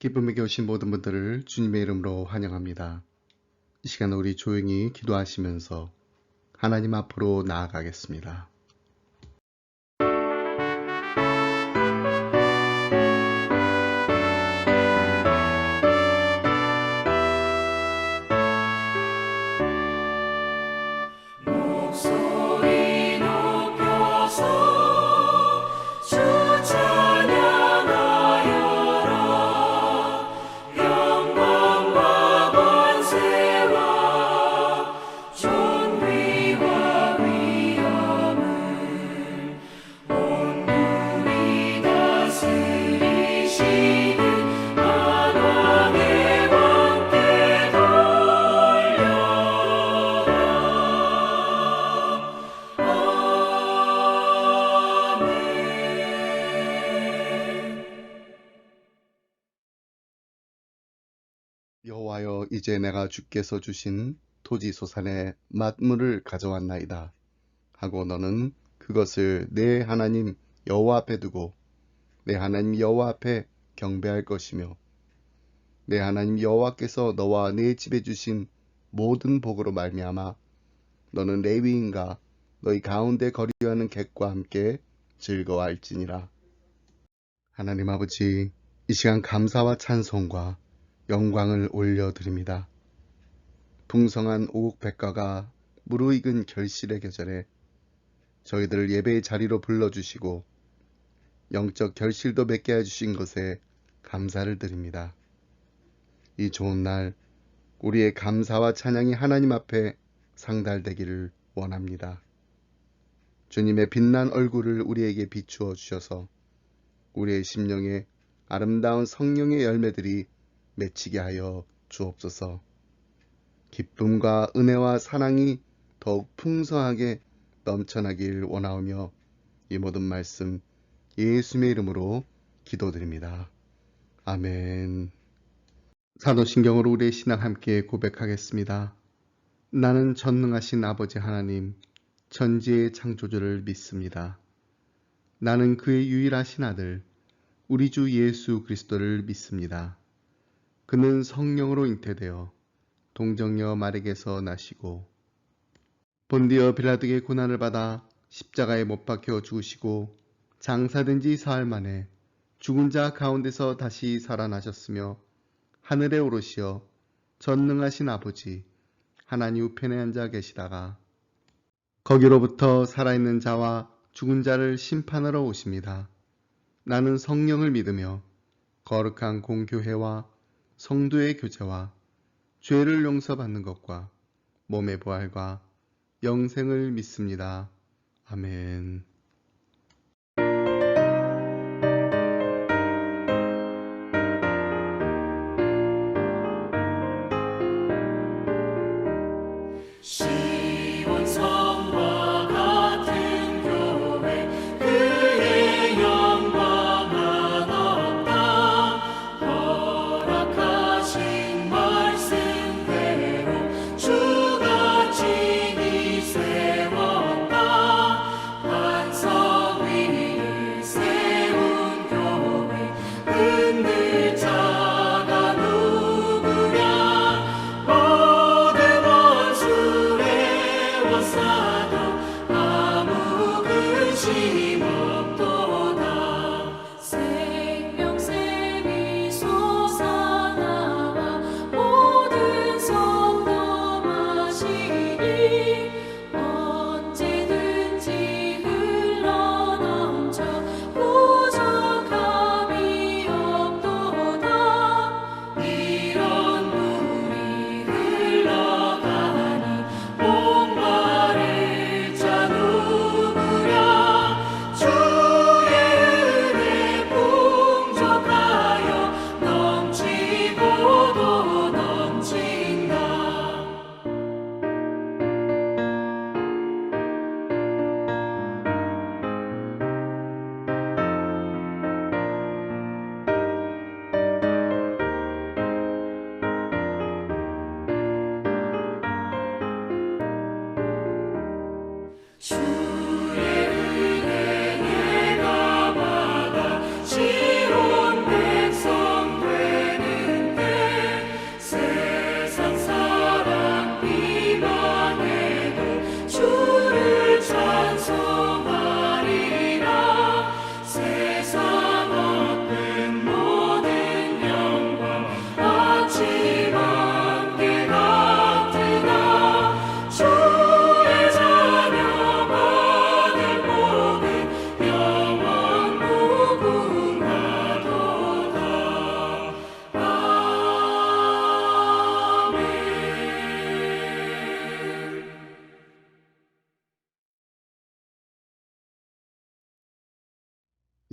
기쁨에게 오신 모든 분들을 주님의 이름으로 환영합니다. 이 시간 우리 조용히 기도하시면서 하나님 앞으로 나아가겠습니다. 목소리 높여서 주 찬양하여라. 영광과 권세와 존귀와 위엄을 온누리 다스리시는 만왕의 왕께 돌려라. 여호와여, 이제 내가 주께서 주신 토지 소산의 만물을 가져왔나이다 하고 너는 그것을 내 하나님 여호와 앞에 두고 내 하나님 여호와 앞에 경배할 것이며 내 하나님 여호와께서 너와 내 집에 주신 모든 복으로 말미암아 너는 레위인과 너희 가운데 거류하는 객과 함께 즐거워할지니라. 하나님 아버지, 이 시간 감사와 찬송과 영광을 올려드립니다. 풍성한 오국백과가 무르익은 결실의 계절에 저희들을 예배의 자리로 불러주시고 영적 결실도 맺게 해주신 것에 감사를 드립니다. 이 좋은 날 우리의 감사와 찬양이 하나님 앞에 상달되기를 원합니다. 주님의 빛난 얼굴을 우리에게 비추어 주셔서 우리의 심령에 아름다운 성령의 열매들이 맺히게 하여 주옵소서. 기쁨과 은혜와 사랑이 더욱 풍성하게 넘쳐나길 원하오며 이 모든 말씀 예수님의 이름으로 기도드립니다. 아멘. 사도신경으로 우리의 신앙 함께 고백하겠습니다. 나는 전능하신 아버지 하나님, 천지의 창조주를 믿습니다. 나는 그의 유일하신 아들, 우리 주 예수 그리스도를 믿습니다. 그는 성령으로 잉태되어 동정녀 마리에게서 나시고 본디어 빌라도의 고난을 받아 십자가에 못 박혀 죽으시고 장사된 지 사흘 만에 죽은 자 가운데서 다시 살아나셨으며 하늘에 오르시어 전능하신 아버지 하나님 우편에 앉아 계시다가 거기로부터 살아있는 자와 죽은 자를 심판하러 오십니다. 나는 성령을 믿으며 거룩한 공교회와 성도의 교제와 죄를 용서받는 것과 몸의 부활과 영생을 믿습니다. 아멘. 시온성과 같은 교회 그의 영광은 없다. 허락하신 말씀대로 주가 친히 세웠다. 한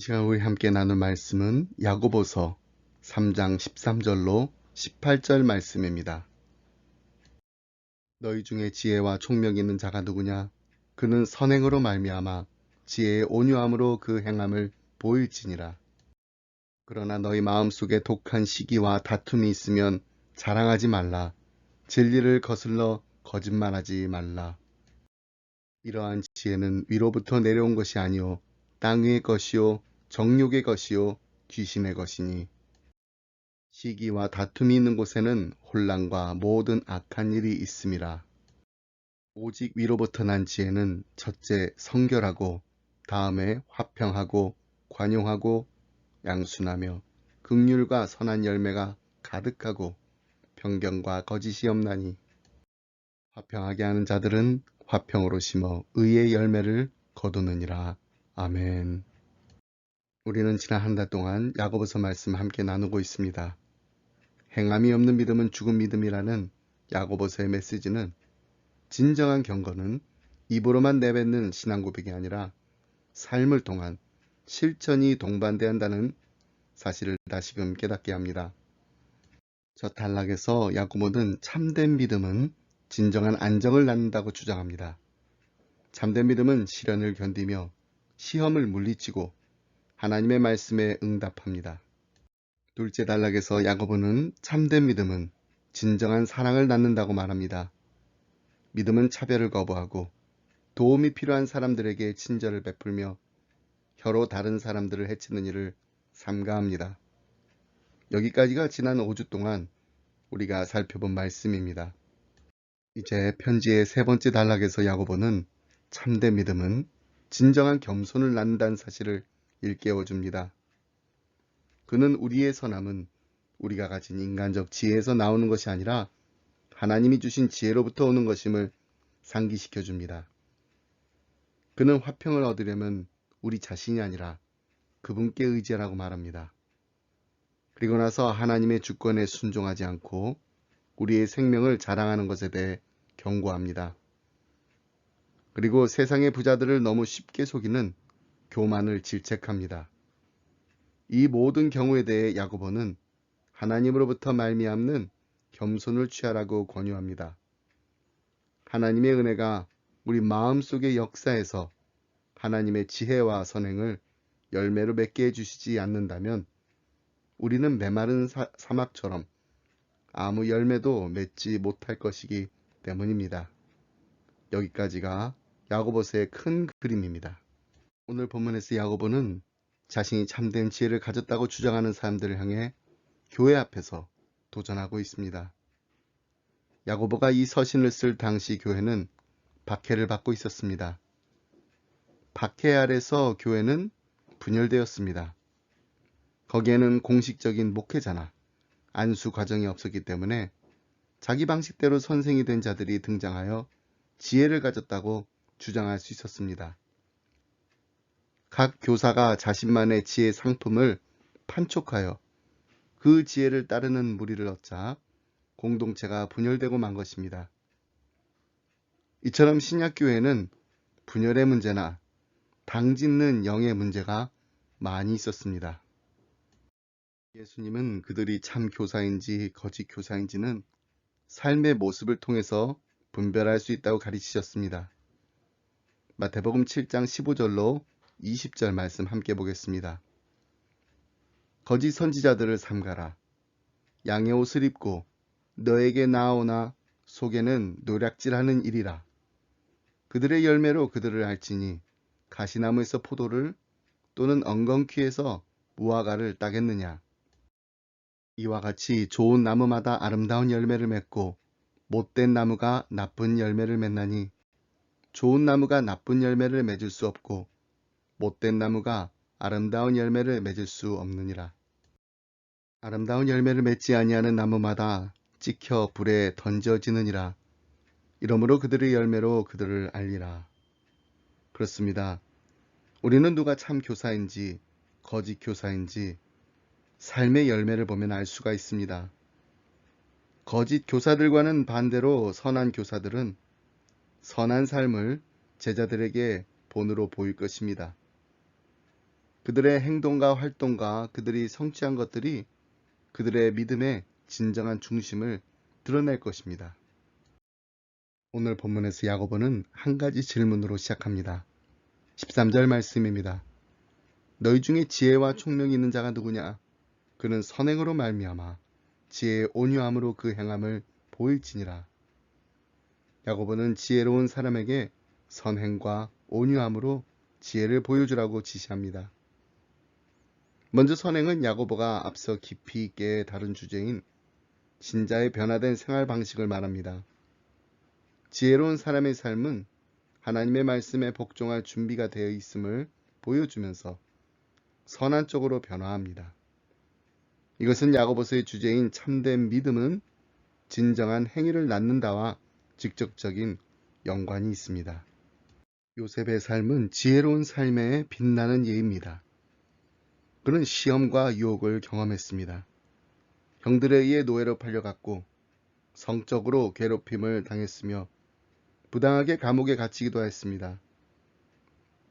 이 시간 우리 함께 나눌 말씀은 야고보서 3장 13절로 18절 말씀입니다. 너희 중에 지혜와 총명이 있는 자가 누구냐? 그는 선행으로 말미암아 지혜의 온유함으로 그 행함을 보일지니라. 그러나 너희 마음속에 독한 시기와 다툼이 있으면 자랑하지 말라. 진리를 거슬러 거짓말하지 말라. 이러한 지혜는 위로부터 내려온 것이 아니요 땅 위의 것이요 정욕의 것이요 귀신의 것이니 시기와 다툼이 있는 곳에는 혼란과 모든 악한 일이 있음이라. 오직 위로부터 난 지혜는 첫째 성결하고 다음에 화평하고 관용하고 양순하며 긍휼과 선한 열매가 가득하고 편견과 거짓이 없나니 화평하게 하는 자들은 화평으로 심어 의의 열매를 거두느니라. 아멘. 우리는 지난 한 달 동안 야고보서 말씀 함께 나누고 있습니다. 행함이 없는 믿음은 죽은 믿음이라는 야고보서의 메시지는 진정한 경건은 입으로만 내뱉는 신앙 고백이 아니라 삶을 통한 실천이 동반돼야 한다는 사실을 다시금 깨닫게 합니다. 저 단락에서 야고보는 참된 믿음은 진정한 안정을 낳는다고 주장합니다. 참된 믿음은 시련을 견디며 시험을 물리치고 하나님의 말씀에 응답합니다. 둘째 단락에서 야고보는 참된 믿음은 진정한 사랑을 낳는다고 말합니다. 믿음은 차별을 거부하고 도움이 필요한 사람들에게 친절을 베풀며 혀로 다른 사람들을 해치는 일을 삼가합니다. 여기까지가 지난 5주 동안 우리가 살펴본 말씀입니다. 이제 편지의 세 번째 단락에서 야고보는 참된 믿음은 진정한 겸손을 낳는다는 사실을 일깨워줍니다. 그는 우리의 선함은 우리가 가진 인간적 지혜에서 나오는 것이 아니라 하나님이 주신 지혜로부터 오는 것임을 상기시켜 줍니다. 그는 화평을 얻으려면 우리 자신이 아니라 그분께 의지하라고 말합니다. 그리고 나서 하나님의 주권에 순종하지 않고 우리의 생명을 자랑하는 것에 대해 경고합니다. 그리고 세상의 부자들을 너무 쉽게 속이는 교만을 질책합니다. 이 모든 경우에 대해 야고보는 하나님으로부터 말미암는 겸손을 취하라고 권유합니다. 하나님의 은혜가 우리 마음속의 역사에서 하나님의 지혜와 선행을 열매로 맺게 해주시지 않는다면 우리는 메마른 사막처럼 아무 열매도 맺지 못할 것이기 때문입니다. 여기까지가 야고보서의 큰 그림입니다. 오늘 본문에서 야고보는 자신이 참된 지혜를 가졌다고 주장하는 사람들을 향해 교회 앞에서 도전하고 있습니다. 야고보가 이 서신을 쓸 당시 교회는 박해를 받고 있었습니다. 박해 아래서 교회는 분열되었습니다. 거기에는 공식적인 목회자나 안수 과정이 없었기 때문에 자기 방식대로 선생이 된 자들이 등장하여 지혜를 가졌다고 주장할 수 있었습니다. 각 교사가 자신만의 지혜 상품을 판촉하여 그 지혜를 따르는 무리를 얻자 공동체가 분열되고 만 것입니다. 이처럼 신약교회는 분열의 문제나 당짓는 영의 문제가 많이 있었습니다. 예수님은 그들이 참 교사인지 거짓 교사인지는 삶의 모습을 통해서 분별할 수 있다고 가르치셨습니다. 마태복음 7장 15절로 20절 말씀 함께 보겠습니다. 거짓 선지자들을 삼가라. 양의 옷을 입고 너에게 나아오나 속에는 노략질하는 일이라. 그들의 열매로 그들을 알지니 가시나무에서 포도를 또는 엉겅퀴에서 무화과를 따겠느냐. 이와 같이 좋은 나무마다 아름다운 열매를 맺고 못된 나무가 나쁜 열매를 맺나니 좋은 나무가 나쁜 열매를 맺을 수 없고 못된 나무가 아름다운 열매를 맺을 수 없느니라. 아름다운 열매를 맺지 아니하는 나무마다 찍혀 불에 던져지느니라. 이러므로 그들의 열매로 그들을 알리라. 그렇습니다. 우리는 누가 참 교사인지 거짓 교사인지 삶의 열매를 보면 알 수가 있습니다. 거짓 교사들과는 반대로 선한 교사들은 선한 삶을 제자들에게 본으로 보일 것입니다. 그들의 행동과 활동과 그들이 성취한 것들이 그들의 믿음의 진정한 중심을 드러낼 것입니다. 오늘 본문에서 야고보는 한 가지 질문으로 시작합니다. 13절 말씀입니다. 너희 중에 지혜와 총명이 있는 자가 누구냐? 그는 선행으로 말미암아 지혜의 온유함으로 그 행함을 보일지니라. 야고보는 지혜로운 사람에게 선행과 온유함으로 지혜를 보여주라고 지시합니다. 먼저 선행은 야고보가 앞서 깊이 있게 다룬 주제인 신자의 변화된 생활 방식을 말합니다. 지혜로운 사람의 삶은 하나님의 말씀에 복종할 준비가 되어 있음을 보여주면서 선한 쪽으로 변화합니다. 이것은 야고보서의 주제인 참된 믿음은 진정한 행위를 낳는다와 직접적인 연관이 있습니다. 요셉의 삶은 지혜로운 삶에 빛나는 예입니다. 그는 시험과 유혹을 경험했습니다. 형들에 의해 노예로 팔려갔고 성적으로 괴롭힘을 당했으며 부당하게 감옥에 갇히기도 했습니다.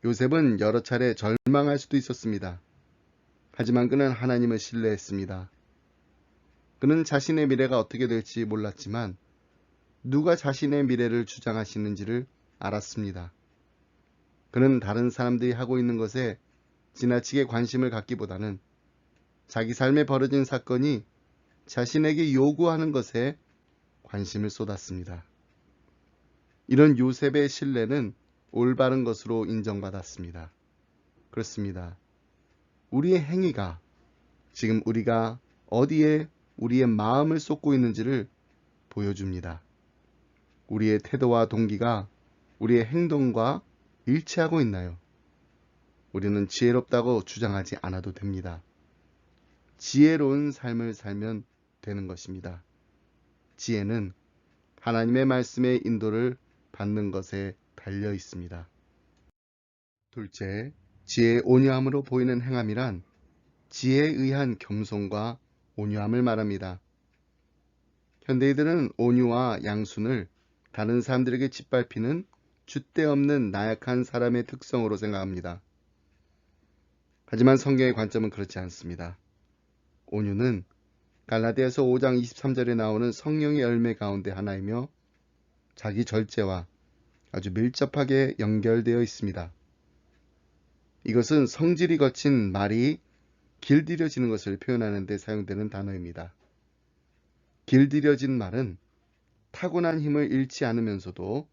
요셉은 여러 차례 절망할 수도 있었습니다. 하지만 그는 하나님을 신뢰했습니다. 그는 자신의 미래가 어떻게 될지 몰랐지만 누가 자신의 미래를 주장하시는지를 알았습니다. 그는 다른 사람들이 하고 있는 것에 지나치게 관심을 갖기보다는 자기 삶에 벌어진 사건이 자신에게 요구하는 것에 관심을 쏟았습니다. 이런 요셉의 신뢰는 올바른 것으로 인정받았습니다. 그렇습니다. 우리의 행위가 지금 우리가 어디에 우리의 마음을 쏟고 있는지를 보여줍니다. 우리의 태도와 동기가 우리의 행동과 일치하고 있나요? 우리는 지혜롭다고 주장하지 않아도 됩니다. 지혜로운 삶을 살면 되는 것입니다. 지혜는 하나님의 말씀의 인도를 받는 것에 달려 있습니다. 둘째, 지혜의 온유함으로 보이는 행함이란 지혜에 의한 겸손과 온유함을 말합니다. 현대인들은 온유와 양순을 다른 사람들에게 짓밟히는 줏대없는 나약한 사람의 특성으로 생각합니다. 하지만 성경의 관점은 그렇지 않습니다. 온유는 갈라디아서 5장 23절에 나오는 성령의 열매 가운데 하나이며 자기 절제와 아주 밀접하게 연결되어 있습니다. 이것은 성질이 거친 말이 길들여지는 것을 표현하는 데 사용되는 단어입니다. 길들여진 말은 타고난 힘을 잃지 않으면서도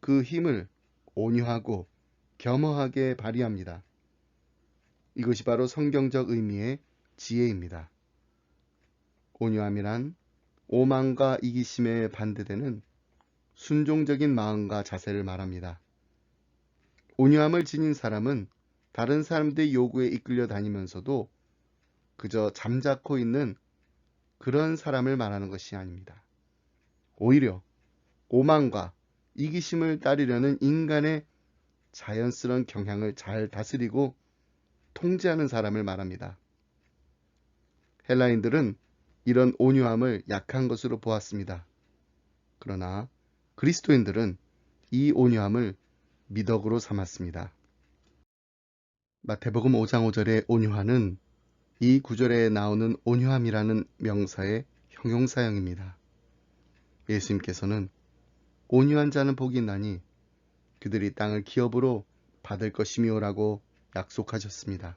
그 힘을 온유하고 겸허하게 발휘합니다. 이것이 바로 성경적 의미의 지혜입니다. 온유함이란 오만과 이기심에 반대되는 순종적인 마음과 자세를 말합니다. 온유함을 지닌 사람은 다른 사람들의 요구에 이끌려 다니면서도 그저 잠자코 있는 그런 사람을 말하는 것이 아닙니다. 오히려 오만과 이기심을 따르려는 인간의 자연스러운 경향을 잘 다스리고 통제하는 사람을 말합니다. 헬라인들은 이런 온유함을 약한 것으로 보았습니다. 그러나 그리스도인들은 이 온유함을 미덕으로 삼았습니다. 마태복음 5장 5절의 온유함은 이 구절에 나오는 온유함이라는 명사의 형용사형입니다. 예수님께서는 온유한 자는 복이 있나니 그들이 땅을 기업으로 받을 것이며라고 약속하셨습니다.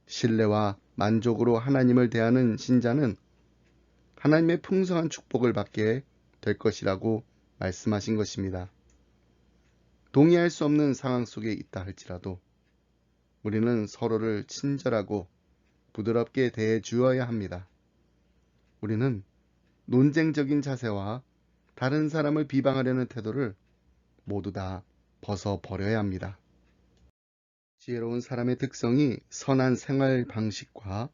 신뢰와 만족으로 하나님을 대하는 신자는 하나님의 풍성한 축복을 받게 될 것이라고 말씀하신 것입니다. 동의할 수 없는 상황 속에 있다 할지라도 우리는 서로를 친절하고 부드럽게 대해 주어야 합니다. 우리는 논쟁적인 자세와 다른 사람을 비방하려는 태도를 모두 다 벗어버려야 합니다. 지혜로운 사람의 특성이 선한 생활 방식과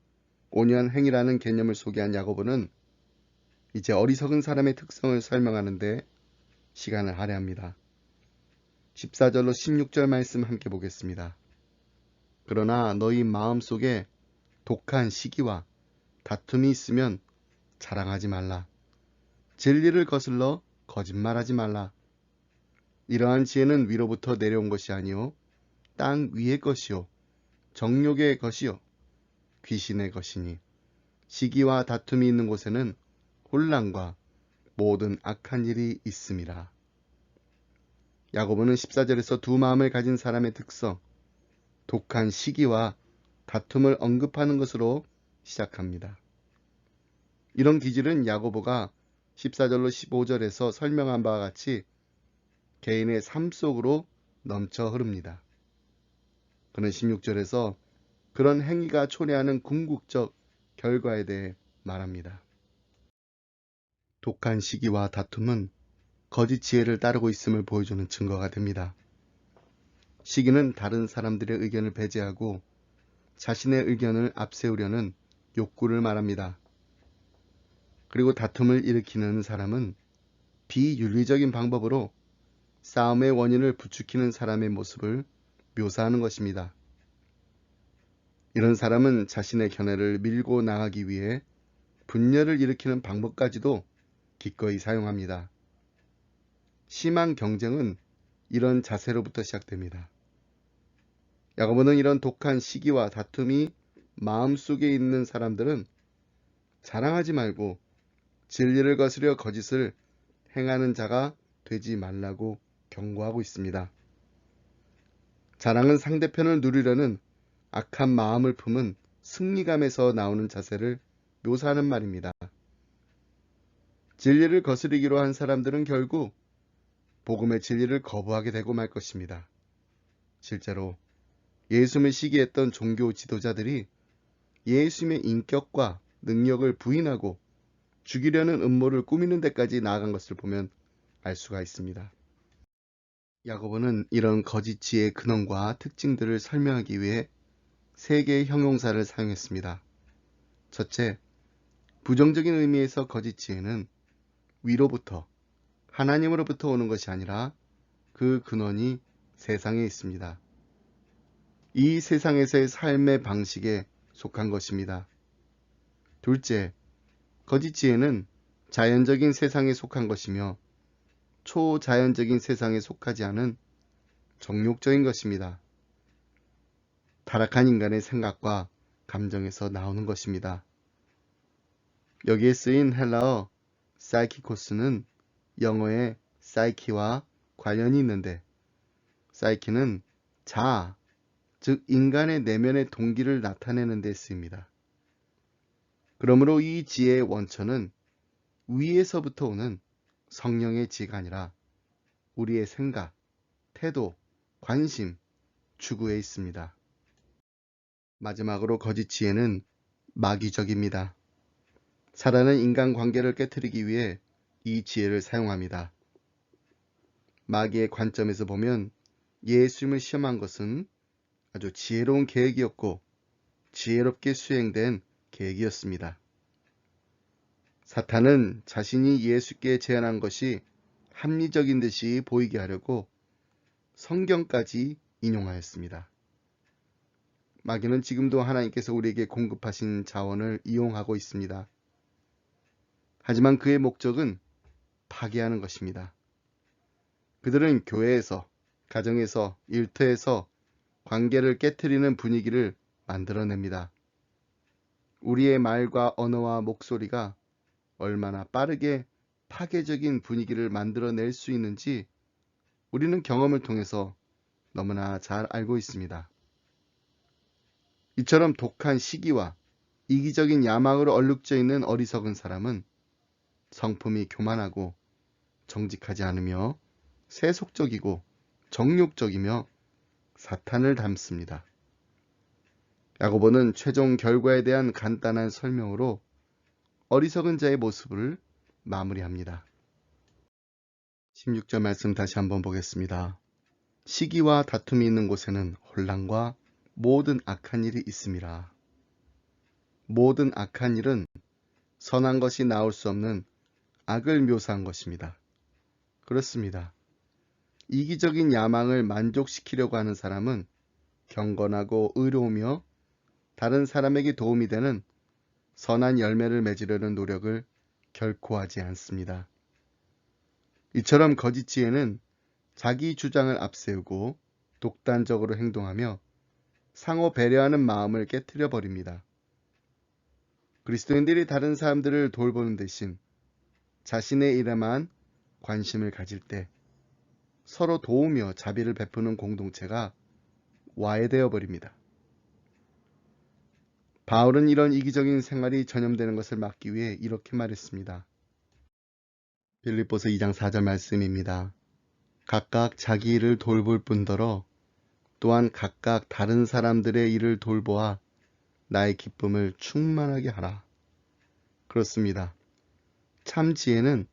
온유한 행위라는 개념을 소개한 야고보는 이제 어리석은 사람의 특성을 설명하는데 시간을 할애합니다. 14절로 16절 말씀 함께 보겠습니다. 그러나 너희 마음속에 독한 시기와 다툼이 있으면 자랑하지 말라. 진리를 거슬러 거짓말하지 말라. 이러한 지혜는 위로부터 내려온 것이 아니요 땅 위의 것이요 정욕의 것이요 귀신의 것이니 시기와 다툼이 있는 곳에는 혼란과 모든 악한 일이 있음이라. 야고보는 14절에서 두 마음을 가진 사람의 특성, 독한 시기와 다툼을 언급하는 것으로 시작합니다. 이런 기질은 야고보가 14절로 15절에서 설명한 바와 같이 개인의 삶 속으로 넘쳐 흐릅니다. 그는 16절에서 그런 행위가 초래하는 궁극적 결과에 대해 말합니다. 독한 시기와 다툼은 거짓 지혜를 따르고 있음을 보여주는 증거가 됩니다. 시기는 다른 사람들의 의견을 배제하고 자신의 의견을 앞세우려는 욕구를 말합니다. 그리고 다툼을 일으키는 사람은 비윤리적인 방법으로 싸움의 원인을 부추기는 사람의 모습을 묘사하는 것입니다. 이런 사람은 자신의 견해를 밀고 나가기 위해 분열을 일으키는 방법까지도 기꺼이 사용합니다. 심한 경쟁은 이런 자세로부터 시작됩니다. 야고보는 이런 독한 시기와 다툼이 마음속에 있는 사람들은 자랑하지 말고 진리를 거스려 거짓을 행하는 자가 되지 말라고 경고하고 있습니다. 자랑은 상대편을 누리려는 악한 마음을 품은 승리감에서 나오는 자세를 묘사하는 말입니다. 진리를 거스르기로 한 사람들은 결국 복음의 진리를 거부하게 되고 말 것입니다. 실제로 예수님을 시기했던 종교 지도자들이 예수님의 인격과 능력을 부인하고 죽이려는 음모를 꾸미는 데까지 나아간 것을 보면 알 수가 있습니다. 야고보는 이런 거짓 지혜의 근원과 특징들을 설명하기 위해 세 개의 형용사를 사용했습니다. 첫째, 부정적인 의미에서 거짓 지혜는 위로부터, 하나님으로부터 오는 것이 아니라 그 근원이 세상에 있습니다. 이 세상에서의 삶의 방식에 속한 것입니다. 둘째, 거짓 지혜는 자연적인 세상에 속한 것이며 초자연적인 세상에 속하지 않은 정욕적인 것입니다. 타락한 인간의 생각과 감정에서 나오는 것입니다. 여기에 쓰인 헬라어 사이키코스는 영어의 사이키와 관련이 있는데 사이키는 자아, 즉 인간의 내면의 동기를 나타내는 데 쓰입니다. 그러므로 이 지혜의 원천은 위에서부터 오는 성령의 지혜가 아니라 우리의 생각, 태도, 관심, 추구에 있습니다. 마지막으로 거짓 지혜는 마귀적입니다. 사단은 인간관계를 깨트리기 위해 이 지혜를 사용합니다. 마귀의 관점에서 보면 예수님을 시험한 것은 아주 지혜로운 계획이었고 지혜롭게 수행된 계획이었습니다. 사탄은 자신이 예수께 제안한 것이 합리적인 듯이 보이게 하려고 성경까지 인용하였습니다. 마귀는 지금도 하나님께서 우리에게 공급하신 자원을 이용하고 있습니다. 하지만 그의 목적은 파괴하는 것입니다. 그들은 교회에서, 가정에서, 일터에서 관계를 깨트리는 분위기를 만들어냅니다. 우리의 말과 언어와 목소리가 얼마나 빠르게 파괴적인 분위기를 만들어낼 수 있는지 우리는 경험을 통해서 너무나 잘 알고 있습니다. 이처럼 독한 시기와 이기적인 야망으로 얼룩져 있는 어리석은 사람은 성품이 교만하고 정직하지 않으며 세속적이고 정욕적이며 사탄을 닮습니다. 야고보는 최종 결과에 대한 간단한 설명으로 어리석은 자의 모습을 마무리합니다. 16절 말씀 다시 한번 보겠습니다. 시기와 다툼이 있는 곳에는 혼란과 모든 악한 일이 있음이라. 모든 악한 일은 선한 것이 나올 수 없는 악을 묘사한 것입니다. 그렇습니다. 이기적인 야망을 만족시키려고 하는 사람은 경건하고 의로우며 다른 사람에게 도움이 되는 선한 열매를 맺으려는 노력을 결코 하지 않습니다. 이처럼 거짓 지혜는 자기 주장을 앞세우고 독단적으로 행동하며 상호 배려하는 마음을 깨트려 버립니다. 그리스도인들이 다른 사람들을 돌보는 대신 자신의 일에만 관심을 가질 때 서로 도우며 자비를 베푸는 공동체가 와해되어 버립니다. 바울은 이런 이기적인 생활이 전염되는 것을 막기 위해 이렇게 말했습니다. 빌립보서 2장 4절 말씀입니다. 각각 자기 일을 돌볼 뿐더러 또한 각각 다른 사람들의 일을 돌보아 나의 기쁨을 충만하게 하라. 그렇습니다. 참 지혜는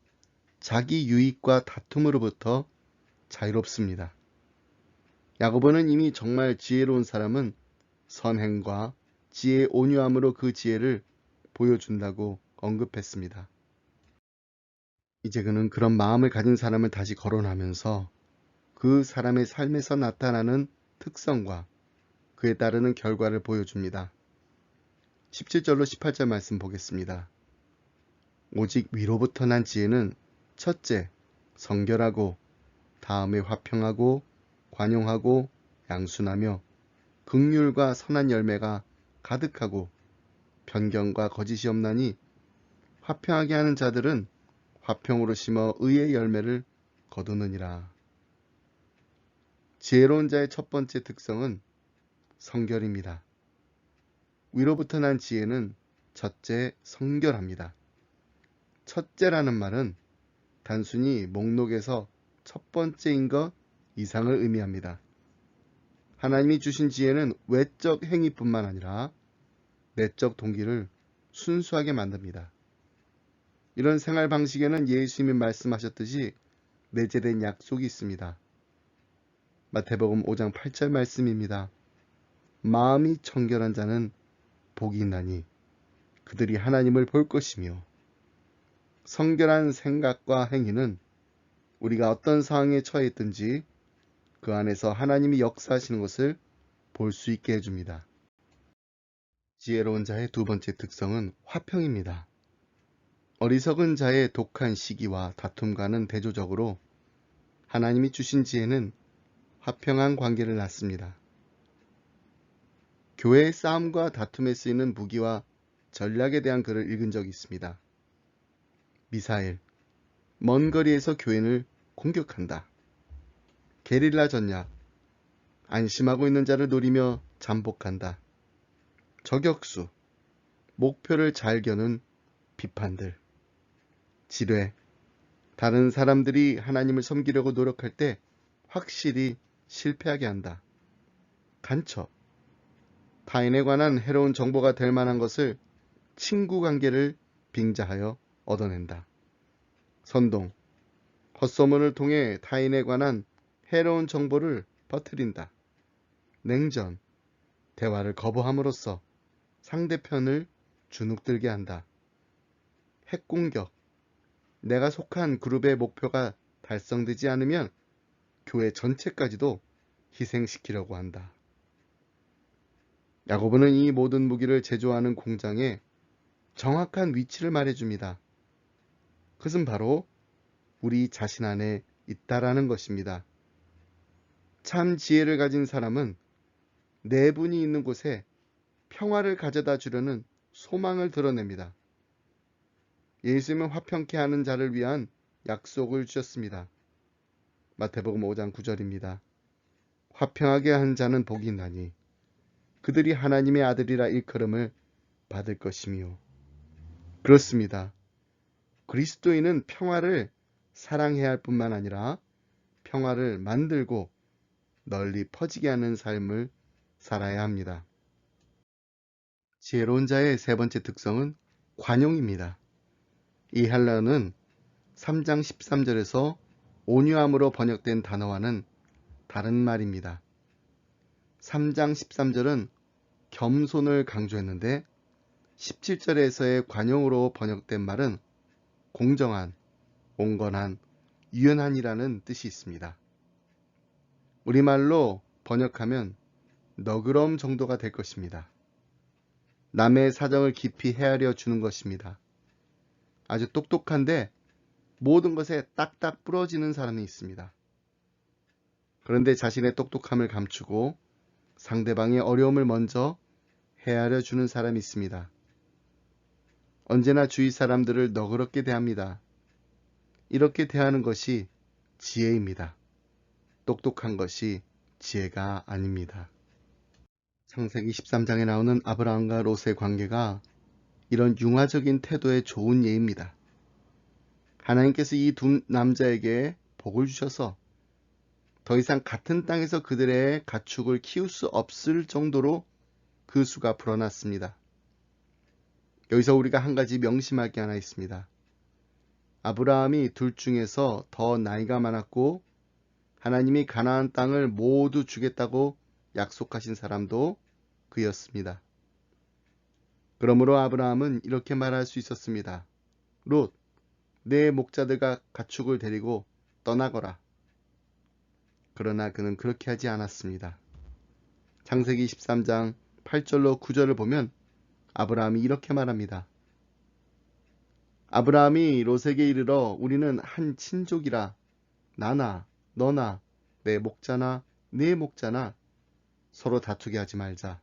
자기 유익과 다툼으로부터 자유롭습니다. 야고보는 이미 정말 지혜로운 사람은 선행과 지혜의 온유함으로 그 지혜를 보여준다고 언급했습니다. 이제 그는 그런 마음을 가진 사람을 다시 거론하면서 그 사람의 삶에서 나타나는 특성과 그에 따르는 결과를 보여줍니다. 17절로 18절 말씀 보겠습니다. 오직 위로부터 난 지혜는 첫째, 성결하고 다음에 화평하고 관용하고 양순하며 긍휼과 선한 열매가 가득하고 편견과 거짓이 없나니 화평하게 하는 자들은 화평으로 심어 의의 열매를 거두느니라. 지혜로운 자의 첫 번째 특성은 성결입니다. 위로부터 난 지혜는 첫째, 성결합니다. 첫째라는 말은 단순히 목록에서 첫 번째인 것 이상을 의미합니다. 하나님이 주신 지혜는 외적 행위뿐만 아니라 내적 동기를 순수하게 만듭니다. 이런 생활 방식에는 예수님이 말씀하셨듯이 내재된 약속이 있습니다. 마태복음 5장 8절 말씀입니다. 마음이 청결한 자는 복이 있나니 그들이 하나님을 볼 것이며 성결한 생각과 행위는 우리가 어떤 상황에 처해 있든지 그 안에서 하나님이 역사하시는 것을 볼 수 있게 해줍니다. 지혜로운 자의 두 번째 특성은 화평입니다. 어리석은 자의 독한 시기와 다툼과는 대조적으로 하나님이 주신 지혜는 화평한 관계를 낳습니다. 교회의 싸움과 다툼에 쓰이는 무기와 전략에 대한 글을 읽은 적이 있습니다. 미사일, 먼 거리에서 교인을 공격한다. 게릴라 전략, 안심하고 있는 자를 노리며 잠복한다. 저격수, 목표를 잘 겨눈 비판들. 지뢰, 다른 사람들이 하나님을 섬기려고 노력할 때 확실히 실패하게 한다. 간첩, 타인에 관한 해로운 정보가 될 만한 것을 친구 관계를 빙자하여 얻어낸다. 선동, 헛소문을 통해 타인에 관한 해로운 정보를 퍼뜨린다. 냉전, 대화를 거부함으로써 상대편을 주눅들게 한다. 핵공격, 내가 속한 그룹의 목표가 달성되지 않으면 교회 전체까지도 희생시키려고 한다. 야고보는 이 모든 무기를 제조하는 공장에 정확한 위치를 말해줍니다. 그것은 바로 우리 자신 안에 있다라는 것입니다. 참 지혜를 가진 사람은 내분이 있는 곳에 평화를 가져다 주려는 소망을 드러냅니다. 예수님은 화평케 하는 자를 위한 약속을 주셨습니다. 마태복음 5장 9절입니다. 화평하게 한 자는 복이 있나니 그들이 하나님의 아들이라 일컬음을 받을 것이며. 그렇습니다. 그리스도인은 평화를 사랑해야 할 뿐만 아니라 평화를 만들고 널리 퍼지게 하는 삶을 살아야 합니다. 지혜로운 자의 세 번째 특성은 관용입니다. 이 헬라어는 3장 13절에서 온유함으로 번역된 단어와는 다른 말입니다. 3장 13절은 겸손을 강조했는데 17절에서의 관용으로 번역된 말은 공정한, 온건한, 유연한이라는 뜻이 있습니다. 우리말로 번역하면 너그러움 정도가 될 것입니다. 남의 사정을 깊이 헤아려 주는 것입니다. 아주 똑똑한데 모든 것에 딱딱 부러지는 사람이 있습니다. 그런데 자신의 똑똑함을 감추고 상대방의 어려움을 먼저 헤아려 주는 사람이 있습니다. 언제나 주위 사람들을 너그럽게 대합니다. 이렇게 대하는 것이 지혜입니다. 똑똑한 것이 지혜가 아닙니다. 창세기 13장에 나오는 아브라함과 롯의 관계가 이런 융화적인 태도의 좋은 예입니다. 하나님께서 이 두 남자에게 복을 주셔서 더 이상 같은 땅에서 그들의 가축을 키울 수 없을 정도로 그 수가 불어났습니다. 여기서 우리가 한 가지 명심할 게 하나 있습니다. 아브라함이 둘 중에서 더 나이가 많았고 하나님이 가나안 땅을 모두 주겠다고 약속하신 사람도 그였습니다. 그러므로 아브라함은 이렇게 말할 수 있었습니다. 롯, 내 목자들과 가축을 데리고 떠나거라. 그러나 그는 그렇게 하지 않았습니다. 창세기 13장 8절로 9절을 보면 아브라함이 이렇게 말합니다. 아브라함이 롯에게 이르러 우리는 한 친족이라 나나 너나 내 목자나 네 목자나 서로 다투게 하지 말자.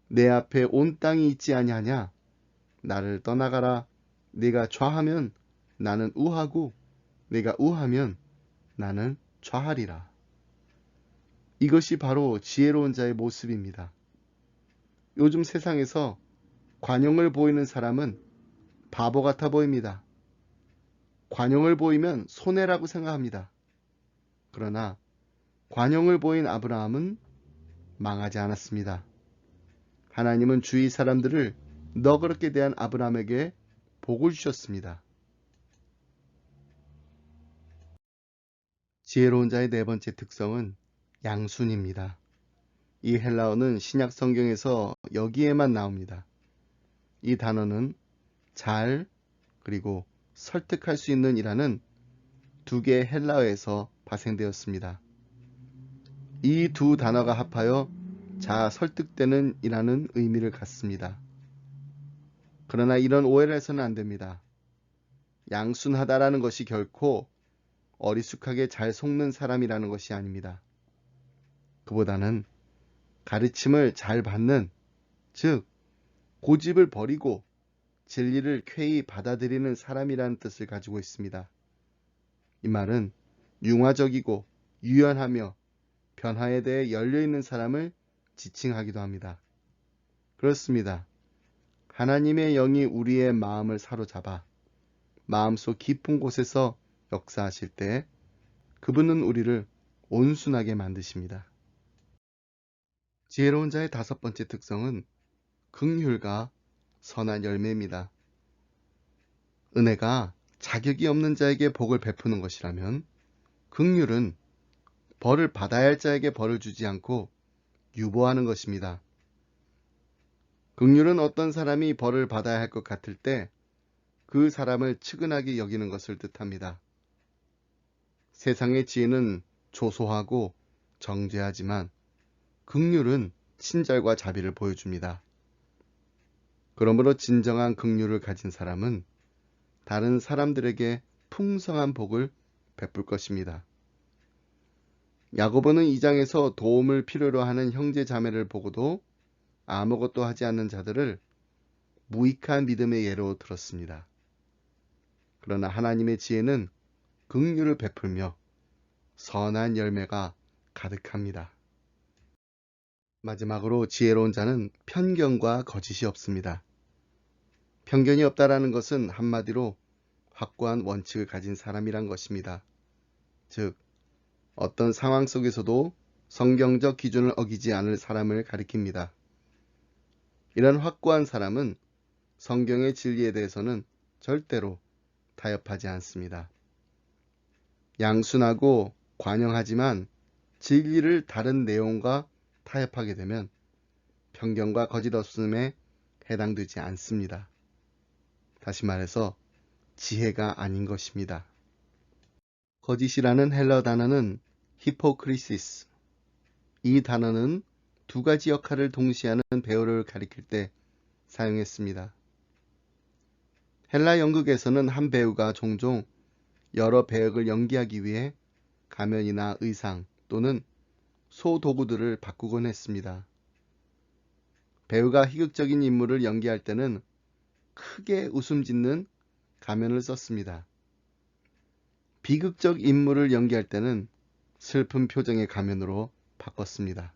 내 앞에 온 땅이 있지 아니하냐? 나를 떠나가라. 네가 좌하면 나는 우하고 네가 우하면 나는 좌하리라. 이것이 바로 지혜로운 자의 모습입니다. 요즘 세상에서 관용을 보이는 사람은 바보 같아 보입니다. 관용을 보이면 손해라고 생각합니다. 그러나 관용을 보인 아브라함은 망하지 않았습니다. 하나님은 주위 사람들을 너그럽게 대한 아브라함에게 복을 주셨습니다. 지혜로운 자의 네 번째 특성은 양순입니다. 이 헬라어는 신약 성경에서 여기에만 나옵니다. 이 단어는 잘 그리고 설득할 수 있는 이라는 두 개의 헬라어에서 파생되었습니다. 이 두 단어가 합하여 자 설득되는 이라는 의미를 갖습니다. 그러나 이런 오해를 해서는 안 됩니다. 양순하다라는 것이 결코 어리숙하게 잘 속는 사람이라는 것이 아닙니다. 그보다는 가르침을 잘 받는, 즉 고집을 버리고 진리를 쾌히 받아들이는 사람이라는 뜻을 가지고 있습니다. 이 말은 융화적이고 유연하며 변화에 대해 열려있는 사람을 지칭하기도 합니다. 그렇습니다. 하나님의 영이 우리의 마음을 사로잡아 마음속 깊은 곳에서 역사하실 때 그분은 우리를 온순하게 만드십니다. 지혜로운 자의 다섯 번째 특성은 긍휼과 선한 열매입니다. 은혜가 자격이 없는 자에게 복을 베푸는 것이라면 긍휼은 벌을 받아야 할 자에게 벌을 주지 않고 유보하는 것입니다. 긍휼은 어떤 사람이 벌을 받아야 할 것 같을 때 그 사람을 측은하게 여기는 것을 뜻합니다. 세상의 지혜는 조소하고 정죄하지만 긍휼은 친절과 자비를 보여줍니다. 그러므로 진정한 긍휼을 가진 사람은 다른 사람들에게 풍성한 복을 베풀 것입니다. 야고보는 2장에서 도움을 필요로 하는 형제 자매를 보고도 아무것도 하지 않는 자들을 무익한 믿음의 예로 들었습니다. 그러나 하나님의 지혜는 긍휼을 베풀며 선한 열매가 가득합니다. 마지막으로 지혜로운 자는 편견과 거짓이 없습니다. 편견이 없다라는 것은 한마디로 확고한 원칙을 가진 사람이란 것입니다. 즉, 어떤 상황 속에서도 성경적 기준을 어기지 않을 사람을 가리킵니다. 이런 확고한 사람은 성경의 진리에 대해서는 절대로 타협하지 않습니다. 양순하고 관용하지만 진리를 다른 내용과 타협하게 되면 편견과 거짓 없음에 해당되지 않습니다. 다시 말해서 지혜가 아닌 것입니다. 거짓이라는 헬러 단어는 히포크리시스. 이 단어는 두 가지 역할을 동시에 하는 배우를 가리킬 때 사용했습니다. 헬라 연극에서는 한 배우가 종종 여러 배역을 연기하기 위해 가면이나 의상 또는 소도구들을 바꾸곤 했습니다. 배우가 희극적인 인물을 연기할 때는 크게 웃음 짓는 가면을 썼습니다. 비극적 인물을 연기할 때는 슬픈 표정의 가면으로 바꿨습니다.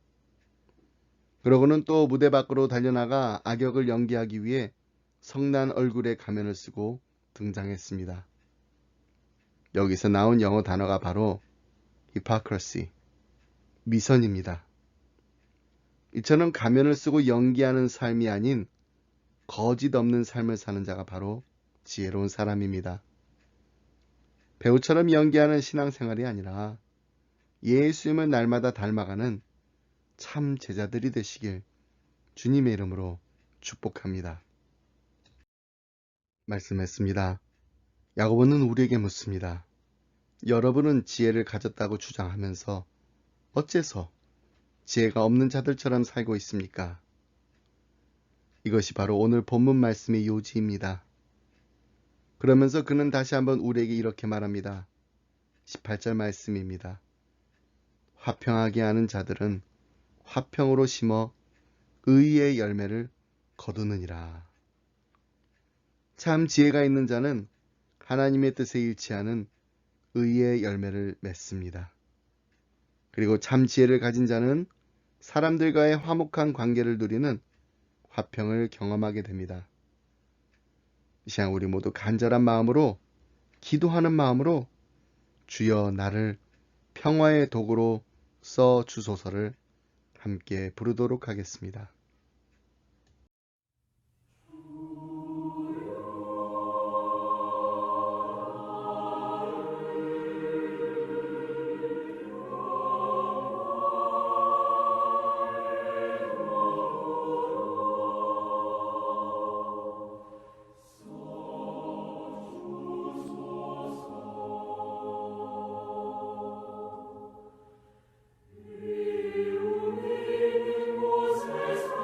그러고는 또 무대 밖으로 달려나가 악역을 연기하기 위해 성난 얼굴의 가면을 쓰고 등장했습니다. 여기서 나온 영어 단어가 바로 hypocrisy, 미선입니다. 이처럼 가면을 쓰고 연기하는 삶이 아닌 거짓 없는 삶을 사는 자가 바로 지혜로운 사람입니다. 배우처럼 연기하는 신앙생활이 아니라 예수님을 날마다 닮아가는 참 제자들이 되시길 주님의 이름으로 축복합니다. 말씀했습니다. 야고보는 우리에게 묻습니다. 여러분은 지혜를 가졌다고 주장하면서 어째서 지혜가 없는 자들처럼 살고 있습니까? 이것이 바로 오늘 본문 말씀의 요지입니다. 그러면서 그는 다시 한번 우리에게 이렇게 말합니다. 18절 말씀입니다. 화평하게 하는 자들은 화평으로 심어 의의 열매를 거두느니라. 참 지혜가 있는 자는 하나님의 뜻에 일치하는 의의 열매를 맺습니다. 그리고 참 지혜를 가진 자는 사람들과의 화목한 관계를 누리는 화평을 경험하게 됩니다. 이 시간 우리 모두 간절한 마음으로 기도하는 마음으로 주여 나를 평화의 도구로 써 주소서를 함께 부르도록 하겠습니다. 곳에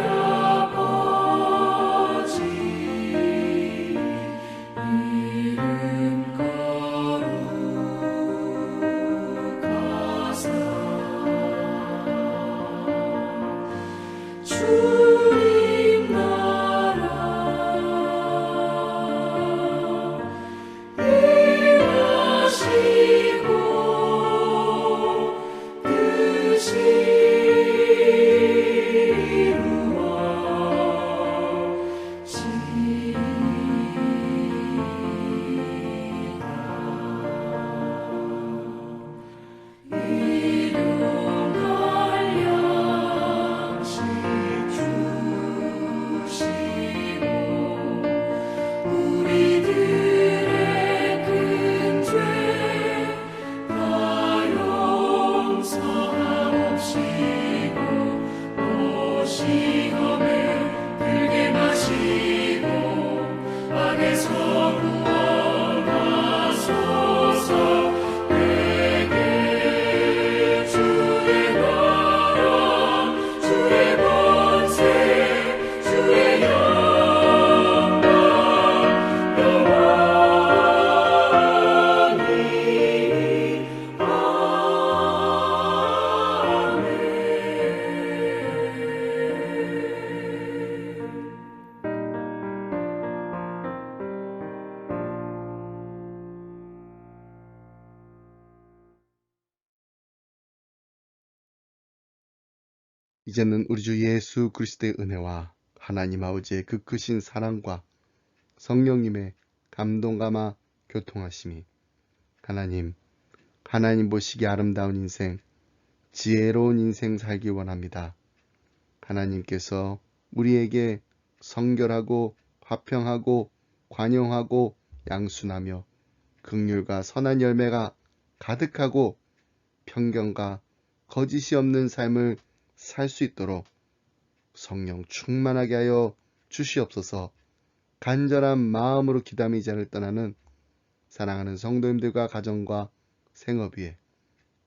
아버지 이름 거룩하사 주님 나라 임하시고 뜻이 일용할 양식 주시고 우리들의 큰 죄 다 용서하옵시고 또 시험에 들게 마시고 악에서 구원하소서. 내게 주의 나라 주의 권세 주의 영광 영원히 이제는 우리 주 예수 그리스도의 은혜와 하나님 아버지의 그 크신 사랑과 성령님의 감동감화 교통하심이 하나님 보시기 아름다운 인생, 지혜로운 인생 살기 원합니다. 하나님께서 우리에게 성결하고 화평하고 관용하고 양순하며 긍휼과 선한 열매가 가득하고 편견과 거짓이 없는 삶을 살 수 있도록 성령 충만하게 하여 주시옵소서. 간절한 마음으로 기담이 자를 떠나는 사랑하는 성도님들과 가정과 생업 위에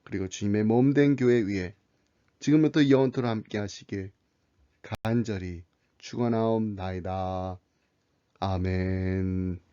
그리고 주님의 몸된 교회 위에 지금부터 영원토록 함께 하시길 간절히 축원하옵나이다. 아멘.